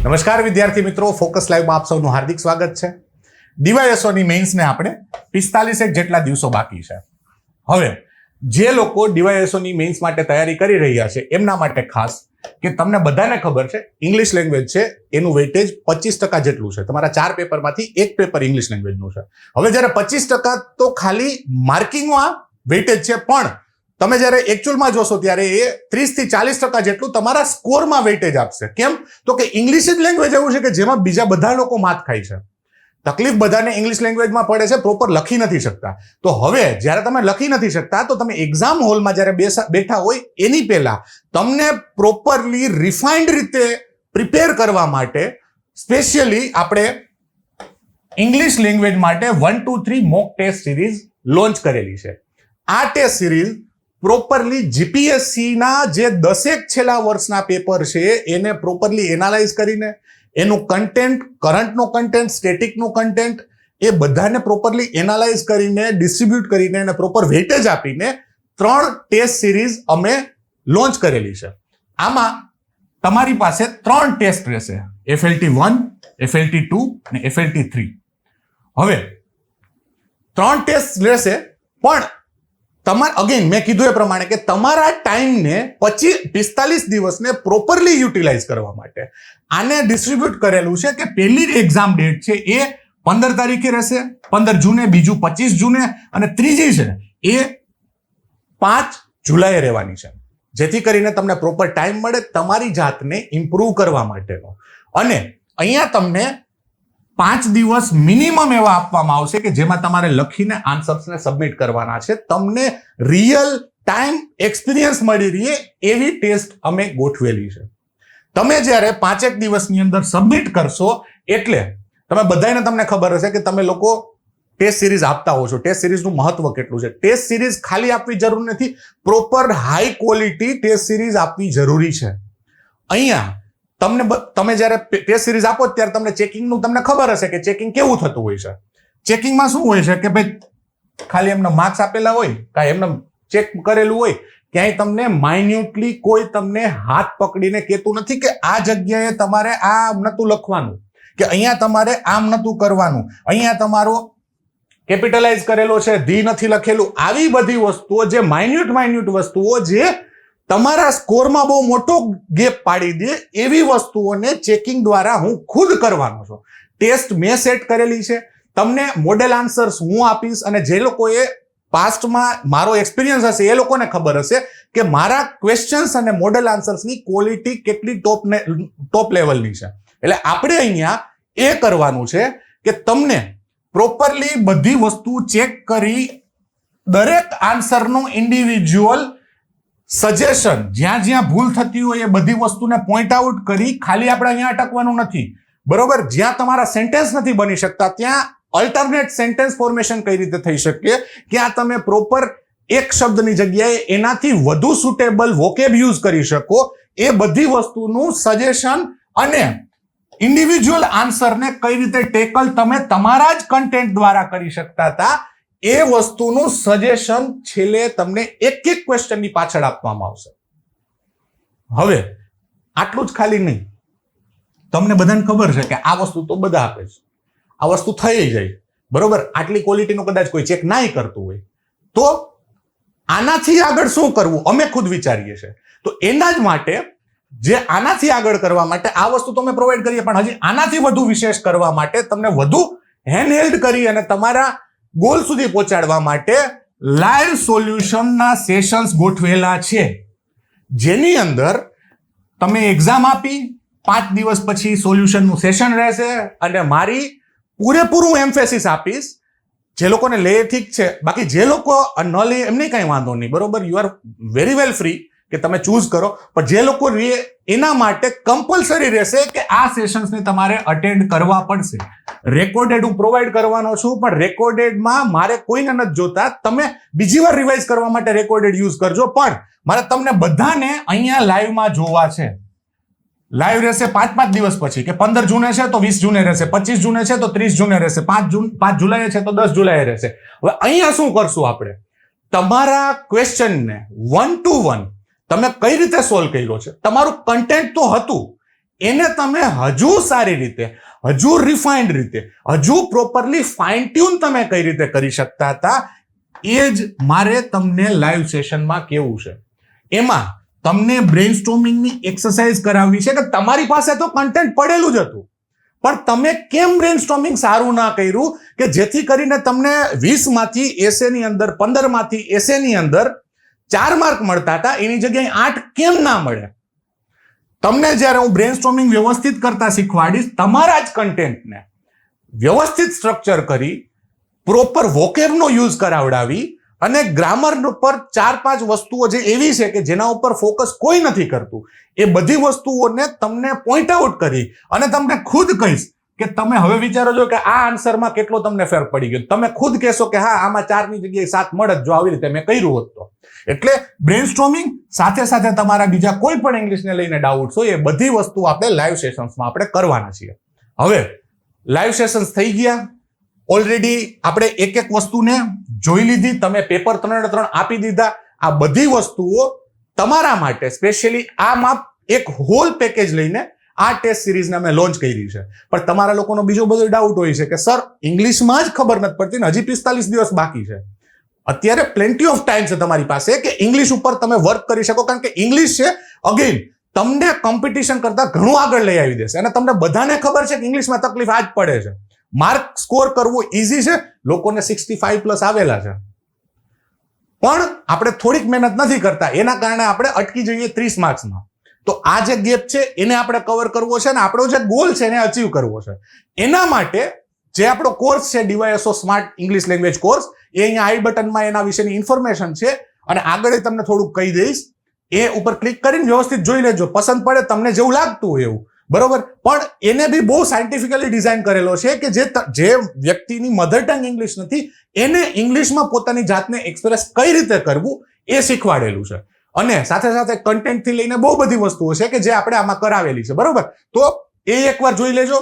નમસ્કાર વિદ્યાર્થી મિત્રો, ફોકસ લાઈવમાં આપ સૌનું હાર્દિક સ્વાગત છે. ડીવાયએસઓની મેઇન્સને આપણે 45 જેટલા દિવસો બાકી છે. હવે જે લોકો ડીવાયએસઓની મેઇન્સ માટે તૈયારી કરી રહ્યા છે એમના માટે ખાસ કે તમને બધાને ખબર છે ઇંગ્લિશ લેંગ્વેજ છે એનું વેઇટેજ 25% જેટલું છે. તમારા 4 પેપરમાંથી એક પેપર ઇંગ્લિશ લેંગ્વેજનું છે. હવે જ્યારે 25% તો ખાલી માર્કિંગમાં વેઇટેજ છે, પણ તમે જ્યારે એકચ્યુઅલમાં જોશો ત્યારે એ 30 થી 40% જેટલું તમારા સ્કોરમાં વેઇટેજ આપશે. કેમ? તો કે ઇંગ્લિશ જ લેંગ્વેજ એવું છે કે જેમાં બીજા બધા લોકો માત ખાય છે. તકલીફ બધાને ઇંગ્લિશ લેંગ્વેજમાં પડે છે, પ્રોપર લખી નથી શકતા. તો હવે જ્યારે તમે લખી નથી શકતા તો તમે એક્ઝામ હોલમાં જ્યારે બેઠા હોય એની પહેલા તમને પ્રોપરલી રિફાઇન્ડ રીતે પ્રિપેર કરવા માટે સ્પેશિયલી આપણે ઇંગ્લિશ લેંગ્વેજ માટે 1, 2, 3 મોક ટેસ્ટ સિરીઝ લોન્ચ કરેલી છે. આ ટેસ્ટ સિરીઝ પ્રોપરલી જીપીએસસી ના જે 10 છેલ્લા વર્ષના પેપર છે એને પ્રોપરલી એનાલાઇઝ કરીને એનું કન્ટેન્ટ, કરંટનો કન્ટેન્ટ, સ્ટેટિકનું કન્ટેન્ટ એ બધાને પ્રોપરલી એનાલાઇઝ કરીને ડિસ્ટ્રીબ્યુટ કરીને અને પ્રોપર વેઇટેજ આપીને 3 ટેસ્ટ સિરીઝ અમે લોન્ચ કરેલી છે. આમાં તમારી પાસે 3 ટેસ્ટ રહેશે, FLT1, FLT2 અને FLT3. હવે 3 ટેસ્ટ રહેશે, પણ અગેન મેં કીધું એ પ્રમાણે કે તમારા ટાઈમને 45 દિવસને પ્રોપરલી યુટિલાઇઝ કરવા માટે આને ડિસ્ટ્રીબ્યુટ કરેલું છે કે પહેલી એક્ઝામ ડેટ છે એ 15 તારીખે રહેશે, 15 જૂને, બીજું 25 જૂને અને ત્રીજી છે એ 5 જુલાઈએ રહેવાની છે. જેથી કરીને તમને પ્રોપર ટાઈમ મળે તમારી જાતને ઇમ્પ્રૂવ કરવા માટેનો. અને અહીંયા તમને 5 દિવસ મિનિમમ એવા આપવામાં આવશે કે જેમાં તમારે લખીને આન્સર્સને સબમિટ કરવાના છે. તમને રિયલ ટાઈમ એક્સપિરિયન્સ મળી રહે એવી ટેસ્ટ અમે ગોઠવેલી છે. તમે જ્યારે 5 દિવસની અંદર સબમિટ કરશો એટલે તમે બધાને તમને ખબર હશે કે તમે લોકો ટેસ્ટ સિરીઝ આપતા હો છો. ટેસ્ટ સિરીઝનું મહત્વ કેટલું છે. ટેસ્ટ સિરીઝ ખાલી આપવી જરૂરી નથી, proper high quality test series આપવી જરૂરી છે. અહીંયા તમે જ્યારે ટેસ્ટ સિરીઝ આપો ત્યારે તમને ચેકિંગનું તમને ખબર હશે કે ચેકિંગ કેવું થતું હોય છે. ચેકિંગમાં શું હોય છે કે ભાઈ ખાલી એમના માર્ક્સ આપેલા હોય, કાંઈ એમને ચેક કરેલું હોય, ક્યાંય તમને માઇન્યુટલી કોઈ તમને હાથ પકડીને કહેતું નથી કે આ જગ્યાએ તમારે આમ નતું લખવાનું, કે અહીંયા તમારે આમ નતું કરવાનું, અહીંયા તમારો કેપિટલાઇઝ કરેલો છે, ધી નથી લખેલું. આવી બધી વસ્તુઓ જે માઇન્યુટ વસ્તુઓ જે તમારા સ્કોરમાં બહુ મોટો ગેપ પાડી દે એવી વસ્તુઓને ચેકિંગ દ્વારા હું ખુદ કરવાનો છું. ટેસ્ટ મેં સેટ કરેલી છે. તમને મોડેલ આન્સર્સ હું આપીશ અને જે લોકોએ પાસ્ટમાં મારો એક્સપિરિયન્સ હશે એ લોકોને ખબર હશે કે મારા ક્વેશ્ચન્સ અને મોડેલ આન્સર્સની ક્વોલિટી કેટલી ટોપ લેવલની છે. એટલે આપણે અહીંયા એ કરવાનું છે કે તમને પ્રોપરલી બધી વસ્તુ ચેક કરી દરેક આન્સરનું ઇન્ડિવિજ્યુઅલ સજેશન, જ્યાં ભૂલ થતી હોય એ બધી વસ્તુને પોઈન્ટ આઉટ કરી ખાલી આપણે અહીંયા અટકવાનું નથી. બરોબર? જ્યાં તમારા સેન્ટેન્સ નથી બની શકતા ત્યાં અલ્ટરનેટ સેન્ટેન્સ ફોર્મેશન કઈ રીતે થઈ શકે, ક્યાં તમે પ્રોપર એક શબ્દની જગ્યાએ એનાથી વધુ સુટેબલ વોકેબ યુઝ કરી શકો, એ બધી વસ્તુનું સજેશન અને ઇન્ડિવિજ્યુઅલ આન્સરને કઈ રીતે ટેકલ તમે તમારા જ કન્ટેન્ટ દ્વારા કરી શકતા હતા એ વસ્તુનું સજેશન છેલ્લે તમને એક ક્વેશ્ચનની પાછળ આપવામાં આવશે. હવે આટલું જ ખાલી નહીં, તમને બધાને ખબર છે કે આ વસ્તુ તો બધા આપે છે, આ વસ્તુ થઈ જાય બરોબર. આટલી ક્વોલિટીનું કદાચ કોઈ ચેક ના કરતું હોય તો આનાથી આગળ શું કરવું અમે ખુદ વિચારીએ છીએ. તો એના જ માટે જે આનાથી આગળ કરવા માટે આ વસ્તુ તો અમે પ્રોવાઈડ કરીએ, પણ હજી આનાથી વધુ વિશેષ કરવા માટે તમને વધુ હેન્ડહેલ્ડ કરી અને તમારા ગોલ સુધી પહોંચાડવા માટે લાઈવ સોલ્યુશનના સેશન્સ ગોઠવેલા છે, જેની અંદર તમે એક્ઝામ આપી 5 દિવસ પછી સોલ્યુશનનું સેશન રહેશે અને મારી પૂરેપૂરું એમ્ફેસિસ આપીશ. જે લોકોને લે ઠીક છે, બાકી જે લોકો ન લે એમને કઈ વાંધો નહીં, બરોબર. You are very well free કે તમે ચૂઝ કરો, પણ જે લોકો એના માટે કમ્પલસરી રહેશે કે આ સેશન્સને તમારે અટેન્ડ કરવા પડશે. રેકોર્ડેડ હું પ્રોવાઈડ કરવાનો છું, પણ રેકોર્ડેડમાં મારે કોઈને નથી જોતા. તમે બીજી વાર રિવાઇઝ કરવા માટે રેકોર્ડેડ યુઝ કરજો, પણ મારે તમને બધાને અહીંયા લાઈવમાં જોવા છે. લાઈવ રહેશે 5 દિવસ પછી, કે 15 જૂને છે તો 20 જૂને રહેશે, 25 જૂને છે તો 30 જૂને રહેશે, 5 જુલાઈએ છે તો 10 જુલાઈએ રહેશે. હવે અહીંયા શું કરશું આપણે, તમારા ક્વેશ્ચનને 1 to 1 તમે કઈ રીતે સોલ્વ કર્યો છે, તમારું કન્ટેન્ટ તો હતું એને તમે હજુ સારી રીતે, હજુ રિફાઇન્ડ રીતે, હજુ પ્રોપરલી ફાઇન ટ્યુન તમે કઈ રીતે કરી શકતા હતા, એ જ મારે તમને લાઈવ સેશનમાં કેવું છે. એમાં તમને બ્રેઇનસ્ટોર્મિંગની એક્સરસાઇઝ કરાવવી છે કે તમારી પાસે તો કન્ટેન્ટ પડેલું જ હતું, પણ તમે કેમ બ્રેઇનસ્ટોર્મિંગ સારું ના કર્યું કે જેથી કરીને તમને 20 માંથી એસેની અંદર, 15 માંથી એસેની અંદર 4 માર્ક મળતા હતા, એની જગ્યાએ 8 કેમ ના મળે. તમને જ્યારે હું બ્રેઇનસ્ટોર્મિંગ વ્યવસ્થિત કરતા શીખવાડીશ, તમારા જ કન્ટેન્ટને વ્યવસ્થિત સ્ટ્રક્ચર કરી, પ્રોપર વોકેબનો યુઝ કરાવડાવી અને ગ્રામર ઉપર 4-5 વસ્તુઓ જે એવી છે કે જેના ઉપર ફોકસ કોઈ નથી કરતું, એ બધી વસ્તુઓને તમને પોઈન્ટ આઉટ કરી અને તમને ખુદ કહીશ કે તમે હવે વિચારો છો કે આ આન્સરમાં કેટલો તમને ફેર પડી ગયો. તમે ખુદ કહેશો કે હા, આમાં 4 ની જગ્યાએ 7 મળત જો આવી રીતે મેં કર્યું હોત તો. એટલે બ્રેઇનસ્ટોર્મિંગ સાથે સાથે તમારા બીજા કોઈ પણ ઇંગ્લિશને લઈને ડાઉટ્સ હોય એ બધી વસ્તુ આપણે લાઈવ સેશન્સમાં આપણે કરવાના છીએ. હવે લાઈવ સેશન્સ થઈ ગયા, ઓલરેડી આપણે એક એક વસ્તુને જોઈ લીધી, તમે પેપર 3 આપી દીધા. આ બધી વસ્તુઓ તમારા માટે સ્પેશિયલી આમાં એક હોલ પેકેજ લઈને આ ટેસ્ટ સિરીઝને અમે લોન્ચ કરી છે. પણ તમારા લોકોનો બીજો બધો ડાઉટ હોય છે કે સર ઇંગ્લિશમાં જ ખબર નથી પડતી ને હજી 45 દિવસ બાકી છે. અત્યારે પ્લેન્ટી ઓફ ટાઈમ છે તમારી પાસે કે ઇંગ્લિશ ઉપર તમે વર્ક કરી શકો, કારણ કે ઇંગ્લિશ છે અગેન તમને કોમ્પિટિશન કરતા ઘણું આગળ લઈ આવી દેશે. અને તમને બધાને ખબર છે કે ઇંગ્લિશમાં તકલીફ આ જ પડે છે. માર્ક સ્કોર કરવું ઈઝી છે, લોકોને 65+ આવેલા છે, પણ આપણે થોડીક મહેનત નથી કરતા, એના કારણે આપણે અટકી જઈએ 30 માર્ક્સમાં. તો આ જે ગેપ છે એને આપણે કવર કરવો છે અને આપણો જે ગોલ છે એને અચીવ કરવો છે. એના માટે જે આપણો કોર્સ છે DYSO smart English language course, એ અહીંયા આઈ બટનમાં એના વિશેની ઇન્ફોર્મેશન છે અને આગળ તમને થોડુંક કહી દઈશ. એ ઉપર ક્લિક કરીને વ્યવસ્થિત જોઈ લેજો, પસંદ પડે તમને જેવું લાગતું હોય એવું, બરોબર. પણ એને બી બહુ સાયન્ટિફિકલી ડિઝાઇન કરેલો છે કે જે વ્યક્તિની મધર ટંગ ઇંગ્લિશ નથી એને ઇંગ્લિશમાં પોતાની જાતને એક્સપ્રેસ કઈ રીતે કરવું એ શીખવાડેલું છે. અને સાથે સાથે કન્ટેન્ટથી લઈને બહુ બધી વસ્તુઓ છે કે જે આપણે આમાં કરાવેલી છે, બરોબર. તો એ એકવાર જોઈ લેજો.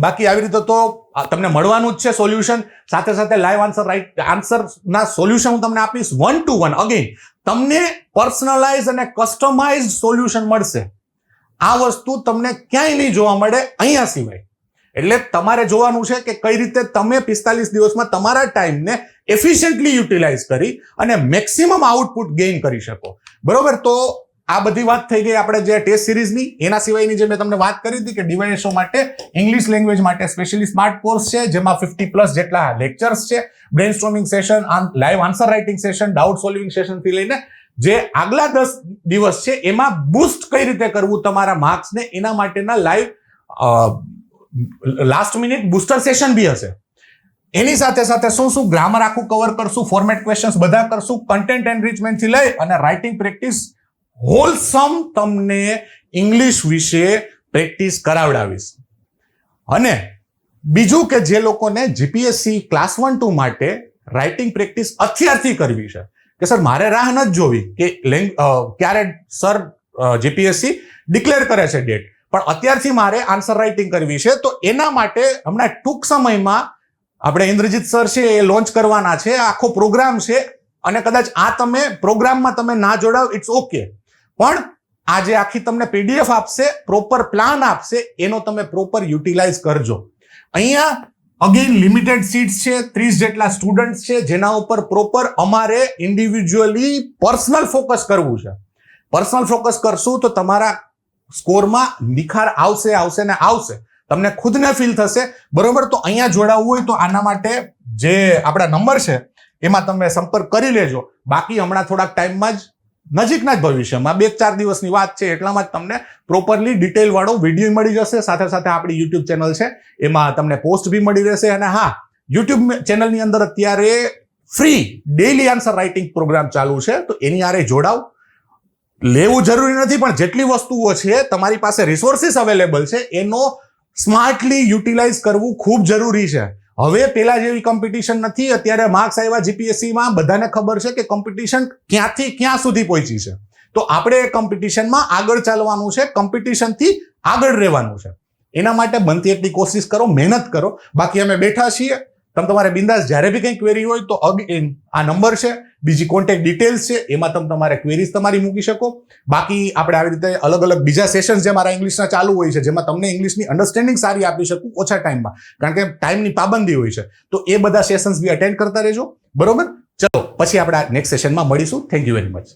બાકી આવી રીતે તો તમને મળવાનું જ છે સોલ્યુશન. સાથે સાથે લાઈવ આન્સરના સોલ્યુશન હું તમને આપીશ 1 to 1. અગેન તમને પર્સનલાઇઝ અને કસ્ટમાઇઝ સોલ્યુશન મળશે. આ વસ્તુ તમને ક્યાંય નહીં જોવા મળે અહીંયા સિવાય. એટલે તમારે જોવાનું છે કે કઈ રીતે તમે 45 દિવસમાં તમારા ટાઈમને એફિશિયન્ટલી યુટિલાઇઝ કરી અને મેક્સિમમ આઉટપુટ ગેઇન કરી શકો, બરોબર. તો આ બધી વાત થઈ ગઈ આપણે જે ટેસ્ટ સિરીઝની. એના સિવાયની જે મેં તમને વાત કરી હતી કે DYSO માટે ઇંગ્લિશ લેંગ્વેજ માટે સ્પેશિયલી સ્માર્ટ કોર્સ છે, જેમાં 50+ જેટલા લેક્ચર્સ છે, brainstorming session, live answer writing session, doubt solving સેશનથી લઈને જે આગલા 10 દિવસ છે એમાં બૂસ્ટ કઈ રીતે કરવું તમારા માર્ક્સને, એના માટેના live last minute booster session બી હશે. એની સાથે સાથે શું ગ્રામર આખું કવર કરશું, ફોર્મેટ ક્વેશ્ચન્સ બધા કરશું, કન્ટેન્ટ એનરિચમેન્ટથી લઈ અને રાઇટિંગ પ્રેક્ટિસ હોલસમ તમને ઇંગ્લિશ વિશે પ્રેક્ટિસ કરાવડાવીશ. અને બીજું કે જે લોકોને GPSC ક્લાસ 1-2 માટે રાઇટિંગ પ્રેક્ટિસ અત્યારથી કરવી છે કે સર મારે રાહ નથી જોવી કે ક્યારે સર GPSC ડિક્લેર કરે છે ડેટ, પણ અત્યારથી મારે આન્સર રાઇટિંગ કરવી છે. તો એના માટે હમણાં ટૂંક સમયમાં આપણે ઇન્દ્રજીત સર છે એ લોન્ચ કરવાના છે. આખો પ્રોગ્રામ છે અને કદાચ આ તમે પ્રોગ્રામમાં તમે ના જોડાવ ઇટ્સ ઓકે, પણ આ જે આખી તમને PDF આપશે, પ્રોપર પ્લાન આપશે, એનો તમે પ્રોપર યુટિલાઇઝ કરજો. અહીંયા અગેન લિમિટેડ સીટ્સ છે, 30 જેટલા સ્ટુડન્ટ્સ છે, જેના ઉપર પ્રોપર અમારે ઇન્ડિવિજ્યુઅલી પર્સનલ ફોકસ કરવું છે. પર્સનલ ફોકસ કરશું તો તમારા સ્કોરમાં નિખાર આવશે ને આવશે. તમને ખુદને ફીલ થશે, બરોબર. તો અહીંયા જોડાવવું હોય તો આના માટે જે આપણા નંબર છે એમાં તમે સંપર્ક કરી લેજો. બાકી હમણાં થોડાક ટાઈમમાં જ નજીકના જ ભવિષ્યમાં 2-4 દિવસની વાત છે એટલામાં જ તમને પ્રોપરલી ડિટેલ વાળો વિડીયો મળી જશે. સાથે સાથે આપણી YouTube ચેનલ છે એમાં તમને પોસ્ટ બી મળી રહેશે. અને હા, YouTube ચેનલની અંદર અત્યારે free daily answer writing program ચાલુ છે, તો એની આરે જોડાવ. લેવું જરૂરી નથી, પણ જેટલી વસ્તુઓ છે તમારી પાસે રિસોર્સિસ અવેલેબલ છે એનો સ્માર્ટલી યુટિલાઇઝ કરવું ખૂબ જરૂરી છે. હવે પેલા જેવી કોમ્પિટિશન નથી. અત્યારે માર્ક્સ આવ્યા GPSCમાં, બધાને ખબર છે કે કોમ્પિટિશન ક્યાંથી ક્યાં સુધી પહોંચી છે. તો આપણે એ કોમ્પિટિશનમાં આગળ ચાલવાનું છે, કોમ્પિટિશનથી આગળ રહેવાનું છે. એના માટે બનતી એટલી કોશિશ કરો, મહેનત કરો. બાકી અમે બેઠા છીએ તમે તમારે બિંદાસ જ્યારે બી કંઈ ક્વેરી હોય તો આ નંબર છે, બીજી કોન્ટેક્ટ ડિટેલ્સ છે, એમાં તમે તમારે ક્વેરીઝ તમારી મૂકી શકો. બાકી આપણે આવી રીતે અલગ અલગ બીજા સેશન્સ જે મારા ઇંગ્લિશના ચાલુ હોય છે, જેમાં તમને ઇંગ્લિશની અન્ડરસ્ટેન્ડિંગ સારી આપી શકું ઓછા ટાઈમમાં, કારણ કે ટાઈમની પાબંદી હોય છે. તો એ બધા સેશન્સ બી અટેન્ડ કરતા રહેજો. બરોબર, ચલો પછી આપણે નેક્સ્ટ સેશનમાં મળીશું. Thank you very much.